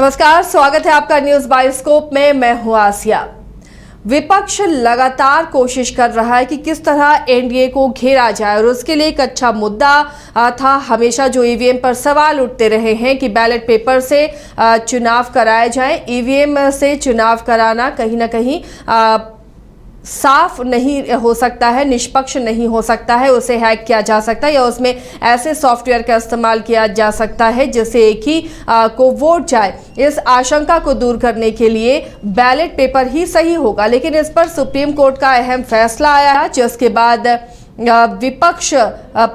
नमस्कार, स्वागत है आपका न्यूज बायोस्कोप में। मैं हूं आसिया। विपक्ष लगातार कोशिश कर रहा है कि किस तरह एनडीए को घेरा जाए और उसके लिए एक अच्छा मुद्दा था हमेशा जो ईवीएम पर सवाल उठते रहे हैं कि बैलेट पेपर से चुनाव कराए जाए। ईवीएम से चुनाव कराना कहीं ना कहीं साफ नहीं हो सकता है, निष्पक्ष नहीं हो सकता है, उसे हैक किया जा सकता है या उसमें ऐसे सॉफ्टवेयर का इस्तेमाल किया जा सकता है जिससे एक ही को वोट जाए। इस आशंका को दूर करने के लिए बैलेट पेपर ही सही होगा, लेकिन इस पर सुप्रीम कोर्ट का अहम फैसला आया है जिसके बाद विपक्ष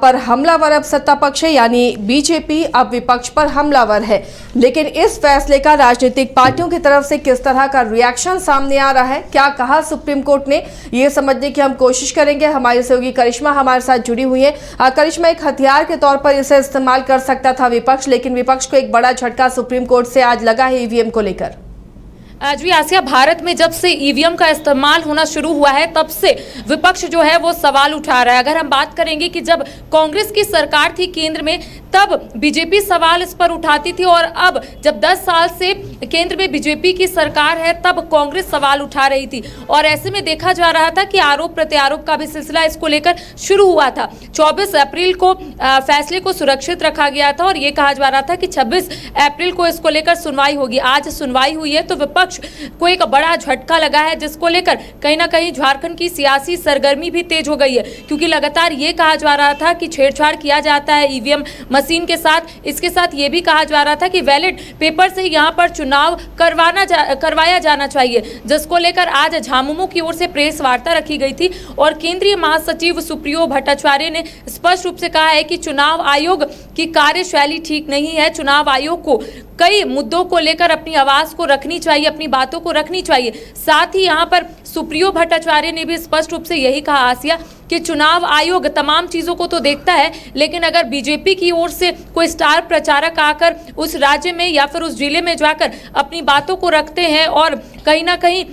पर हमलावर अब सत्ता पक्ष है, यानी बीजेपी अब विपक्ष पर हमलावर है। लेकिन इस फैसले का राजनीतिक पार्टियों की तरफ से किस तरह का रिएक्शन सामने आ रहा है, क्या कहा सुप्रीम कोर्ट ने, ये समझने की हम कोशिश करेंगे। हमारी सहयोगी करिश्मा हमारे साथ जुड़ी हुई है। करिश्मा, एक हथियार के तौर पर इसे इस्तेमाल कर सकता था विपक्ष, लेकिन विपक्ष को एक बड़ा झटका सुप्रीम कोर्ट से आज लगा है ईवीएम को लेकर। जी आसिया, भारत में जब से ईवीएम का इस्तेमाल होना शुरू हुआ है तब से विपक्ष जो है वो सवाल उठा रहा है। अगर हम बात करेंगे कि जब कांग्रेस की सरकार थी केंद्र में तब बीजेपी सवाल इस पर उठाती थी, और अब जब 10 साल से केंद्र में बीजेपी की सरकार है तब कांग्रेस सवाल उठा रही थी। और ऐसे में देखा जा रहा था कि आरोप प्रत्यारोप का भी सिलसिला इसको लेकर शुरू हुआ था। 24 अप्रैल को फैसले को सुरक्षित रखा गया था और ये कहा जा रहा था कि 26 अप्रैल को इसको लेकर सुनवाई होगी। आज सुनवाई हुई है तो विपक्ष को एक बड़ा झटका लगा है, जिसको लेकर कहीं ना कहीं झारखंड की सियासी सरगर्मी भी तेज हो गई है, क्योंकि लगातार ये कहा जा रहा था कि छेड़छाड़ किया जाता है ईवीएम मशीन के साथ। इसके साथ ये भी कहा जा रहा था कि बैलेट पेपर से यहाँ पर चुनाव करवाया जाना चाहिए, जिसको लेकर आज झामुमो की ओर से प्रेस वार्ता रखी गई थी और केंद्रीय महासचिव सुप्रियो भट्टाचार्य ने स्पष्ट रूप से कहा है कि चुनाव आयोग की कार्यशैली ठीक नहीं है। चुनाव आयोग को कई मुद्दों को लेकर अपनी आवाज को रखनी चाहिए, अपनी बातों को रखनी चाहिए। साथ ही यहाँ पर सुप्रियो भट्टाचार्य ने भी स्पष्ट रूप से यही कहा आसिया कि चुनाव आयोग तमाम चीजों को तो देखता है, लेकिन अगर बीजेपी की ओर से कोई स्टार प्रचारक आकर उस राज्य में या फिर उस जिले में जाकर अपनी बातों को रखते हैं और कहीं ना कहीं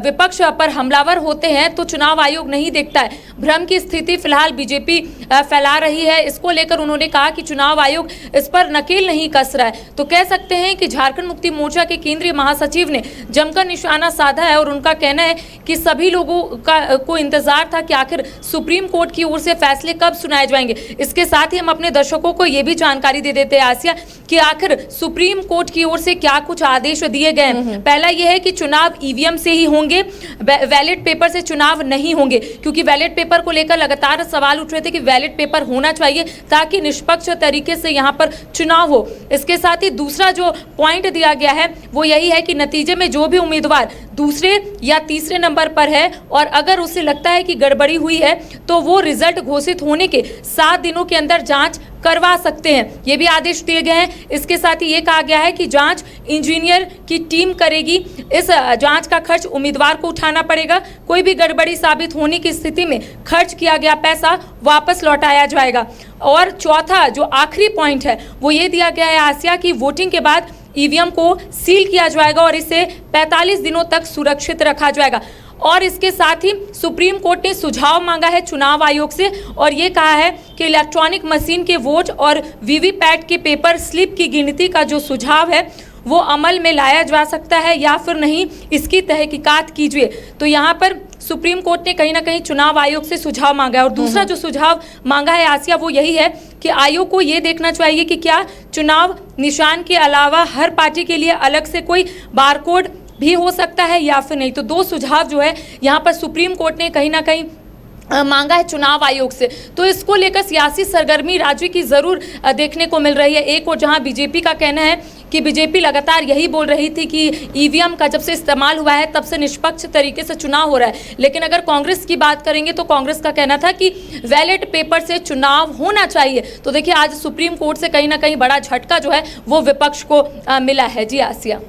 विपक्ष पर हमलावर होते हैं तो चुनाव आयोग नहीं देखता है। भ्रम की स्थिति फिलहाल बीजेपी फैला रही है। इसको लेकर उन्होंने कहा कि चुनाव आयोग इस पर नकेल नहीं कस रहा है। तो कह सकते हैं कि झारखंड मुक्ति मोर्चा के केंद्रीय महासचिव ने जमकर निशाना साधा है और उनका कहना है कि सभी लोगों को इंतजार था कि आखिर सुप्रीम कोर्ट की ओर से फैसले कब सुनाए जाएंगे। इसके साथ ही हम अपने दर्शकों को यह भी जानकारी दे देते हैं आसिया कि आखिर सुप्रीम कोर्ट की ओर से क्या कुछ आदेश दिए गए हैं। पहला यह है कि चुनाव ईवीएम से ही होंगे, बैलेट पेपर से चुनाव नहीं होंगे, क्योंकि बैलेट पेपर को लेकर लगातार सवाल उठ रहे थे कि बैलेट पेपर होना चाहिए ताकि निष्पक्ष तरीके से यहाँ पर चुनाव हो। इसके साथ ही दूसरा जो पॉइंट दिया गया है वो यही है कि नतीजे में जो भी उम्मीदवार दूसरे या तीसरे नंबर पर है और अगर उसे लगता है कि गड़बड़ी हुई है तो वो रिजल्ट घोषित होने के 7 दिनों के अंदर जांच करवा सकते हैं। ये भी आदेश दिए गए हैं। इसके साथ ही ये कहा गया है कि जांच इंजीनियर की टीम करेगी। इस जांच का खर्च उम्मीदवार को उठाना पड़ेगा। कोई भी गड़बड़ी साबित होने की स्थिति में खर्च किया गया पैसा वापस लौटाया जाएगा। और चौथा जो आखिरी पॉइंट है वो ये दिया गया है आसिया की वोटिंग के बाद ईवीएम को सील किया जाएगा और इसे 45 दिनों तक सुरक्षित रखा जाएगा। और इसके साथ ही सुप्रीम कोर्ट ने सुझाव मांगा है चुनाव आयोग से और ये कहा है कि इलेक्ट्रॉनिक मशीन के वोट और वीवीपैट के पेपर स्लिप की गिनती का जो सुझाव है वो अमल में लाया जा सकता है या फिर नहीं, इसकी तहकीकात कीजिए। तो यहाँ पर सुप्रीम कोर्ट ने कहीं ना कहीं चुनाव आयोग से सुझाव मांगा है। और दूसरा जो सुझाव मांगा है आसिया वो यही है कि आयोग को ये देखना चाहिए कि क्या चुनाव निशान के अलावा हर पार्टी के लिए अलग से कोई बारकोड भी हो सकता है या फिर नहीं। तो 2 सुझाव जो है यहाँ पर सुप्रीम कोर्ट ने कहीं ना कहीं मांगा है चुनाव आयोग से। तो इसको लेकर सियासी सरगर्मी राज्य की जरूर देखने को मिल रही है। एक और जहां बीजेपी का कहना है कि बीजेपी लगातार यही बोल रही थी कि ईवीएम का जब से इस्तेमाल हुआ है तब से निष्पक्ष तरीके से चुनाव हो रहा है, लेकिन अगर कांग्रेस की बात करेंगे तो कांग्रेस का कहना था कि बैलेट पेपर से चुनाव होना चाहिए। तो देखिए आज सुप्रीम कोर्ट से कहीं ना कहीं बड़ा झटका जो है वो विपक्ष को मिला है। जी आसिया,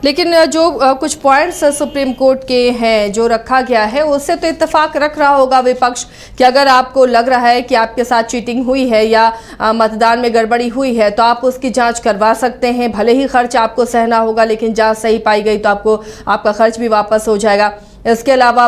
लेकिन जो कुछ पॉइंट्स सुप्रीम कोर्ट के हैं जो रखा गया है उससे तो इत्तेफाक रख रहा होगा विपक्ष कि अगर आपको लग रहा है कि आपके साथ चीटिंग हुई है या मतदान में गड़बड़ी हुई है तो आप उसकी जांच करवा सकते हैं। भले ही खर्च आपको सहना होगा, लेकिन जांच सही पाई गई तो आपका खर्च भी वापस हो जाएगा। इसके अलावा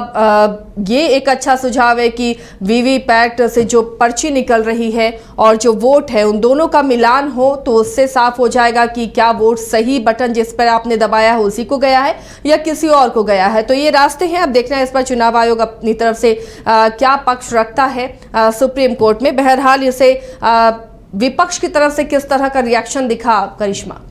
ये एक अच्छा सुझाव है कि वीवीपैट से जो पर्ची निकल रही है और जो वोट है उन दोनों का मिलान हो तो उससे साफ हो जाएगा कि क्या वोट सही बटन जिस पर आपने दबाया है उसी को गया है या किसी और को गया है। तो ये रास्ते हैं, अब देखना है इस पर चुनाव आयोग अपनी तरफ से क्या पक्ष रखता है सुप्रीम कोर्ट में। बहरहाल इसे विपक्ष की तरफ से किस तरह का रिएक्शन दिखा करिश्मा?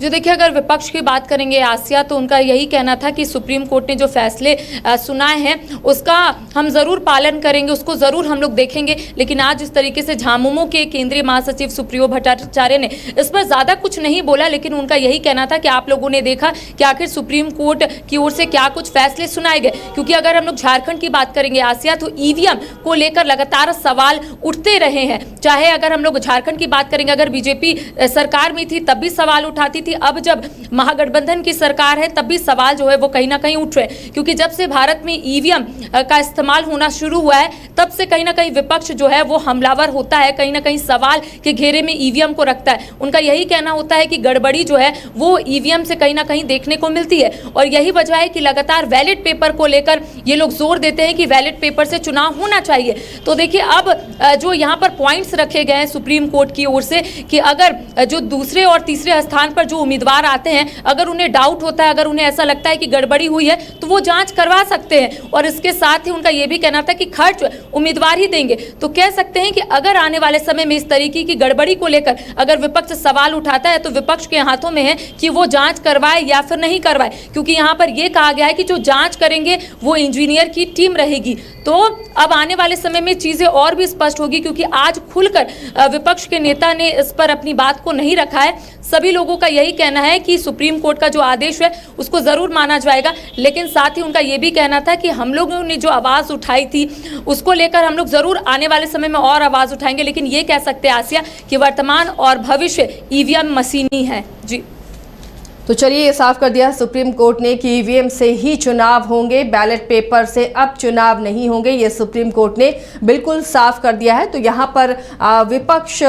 जो देखिए, अगर विपक्ष की बात करेंगे आसिया, तो उनका यही कहना था कि सुप्रीम कोर्ट ने जो फैसले सुनाए हैं उसका हम ज़रूर पालन करेंगे, उसको ज़रूर हम लोग देखेंगे। लेकिन आज इस तरीके से झामुमो के केंद्रीय महासचिव सुप्रियो भट्टाचार्य ने इस पर ज़्यादा कुछ नहीं बोला, लेकिन उनका यही कहना था कि आप लोगों ने देखा कि आखिर सुप्रीम कोर्ट की ओर से क्या कुछ फैसले सुनाए गए। क्योंकि अगर हम लोग झारखंड की बात करेंगे आसिया, तो ईवीएम को लेकर लगातार सवाल उठते रहे हैं। चाहे अगर हम लोग झारखंड की बात करेंगे, अगर बीजेपी सरकार में थी तब भी सवाल उठाती थी, अब जब महागठबंधन की सरकार है तब भी सवाल जो है वो कहीं ना कहीं उठ रहे हैं। क्योंकि जब से भारत में ईवीएम का इस्तेमाल होना शुरू हुआ है तब से कहीं ना कहीं विपक्ष जो है वो हमलावर होता है, कहीं ना कहीं सवाल के घेरे में ईवीएम को रखता है। उनका यही कहना होता है कि गड़बड़ी जो है वो ईवीएम से कहीं ना कहीं देखने को मिलती है, और यही वजह है कि लगातार बैलेट पेपर को लेकर ये लोग जोर देते हैं कि बैलेट पेपर से चुनाव होना चाहिए। तो देखिए, अब जो यहाँ पर पॉइंट्स रखे गए हैं सुप्रीम कोर्ट की ओर से कि अगर जो दूसरे और तीसरे स्थान पर जो उम्मीदवार आते हैं, अगर उन्हें डाउट होता है, अगर उन्हें ऐसा लगता है कि गड़बड़ी हुई है तो वो जांच करवा सकते हैं। और इसके साथ ही उनका यह भी कहना था कि खर्च उम्मीदवार ही देंगे। तो कह सकते हैं कि अगर आने वाले समय में इस तरीके की गड़बड़ी को लेकर अगर विपक्ष सवाल उठाता है तो विपक्ष के हाथों में है कि वो जांच करवाए या फिर नहीं करवाए। क्योंकि यहाँ पर यह कहा गया है कि जो जांच करेंगे वो इंजीनियर की टीम रहेगी। तो अब आने वाले समय में चीजें और भी स्पष्ट होगी, क्योंकि आज खुलकर विपक्ष के नेता ने इस पर अपनी बात को नहीं रखा है। सभी लोगों का यही कहना है कि सुप्रीम कोर्ट का जो आदेश है उसको जरूर माना जाएगा। लेकिन साथ ही उनका यह भी कहना था कि हम लोगों ने जो आवाज उठाई थी उसको लेकर हम लोग जरूर आने वाले समय में और आवाज उठाएंगे। लेकिन ये कह सकते हैं आसिया कि वर्तमान और भविष्य ईवीएम मशीनी है। जी, तो चलिए, ये साफ कर दिया सुप्रीम कोर्ट ने कि ईवीएम से ही चुनाव होंगे, बैलेट पेपर से अब चुनाव नहीं होंगे। ये सुप्रीम कोर्ट ने बिल्कुल साफ कर दिया है। तो यहाँ पर विपक्ष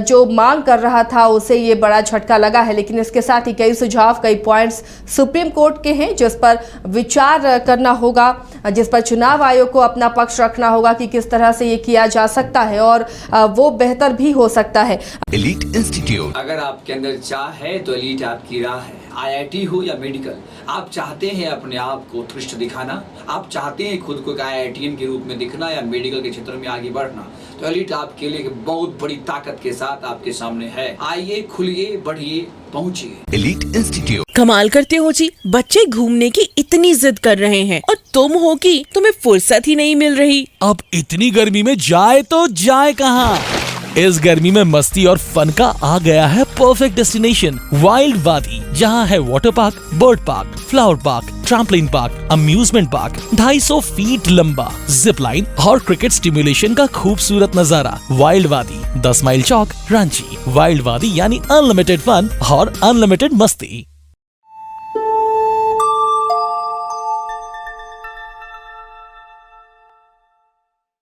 जो मांग कर रहा था उसे ये बड़ा झटका लगा है। लेकिन इसके साथ ही कई सुझाव, कई पॉइंट्स सुप्रीम कोर्ट के हैं जिस पर विचार करना होगा, जिस पर चुनाव आयोग को अपना पक्ष रखना होगा कि किस तरह से ये किया जा सकता है और वो बेहतर भी हो सकता है। एलीट इंस्टीट्यूट, अगर आपके अंदर चाह है तो एलीट आपकी राह है। IIT हो या मेडिकल, आप चाहते हैं अपने आप को उत्कृष्ट दिखाना, आप चाहते हैं खुद को एक IITian के रूप में दिखना या मेडिकल के क्षेत्र में आगे बढ़ना, तो एलीट आपके लिए बहुत बड़ी ताकत के साथ आपके सामने है। आइए, खुलिए, बढ़िए, पहुंचिए। Elite institute. कमाल करते हो जी, बच्चे घूमने की इतनी जिद कर रहे हैं और तुम हो कि तुम्हें फुर्सत ही नहीं मिल रही। अब इतनी गर्मी में जाए तो जाए कहाँ? इस गर्मी में मस्ती और फन का आ गया है परफेक्ट डेस्टिनेशन, वाइल्ड वादी, जहाँ है water park, bird park, flower park, trampoline park, amusement park, 250 feet लंबा, जिप लाइन और क्रिकेट स्टिमुलेशन का खूबसूरत नजारा। वाइल्ड वादी, 10 माइल चौक, रांची। वाइल्ड वादी यानी अनलिमिटेड फन और अनलिमिटेड मस्ती।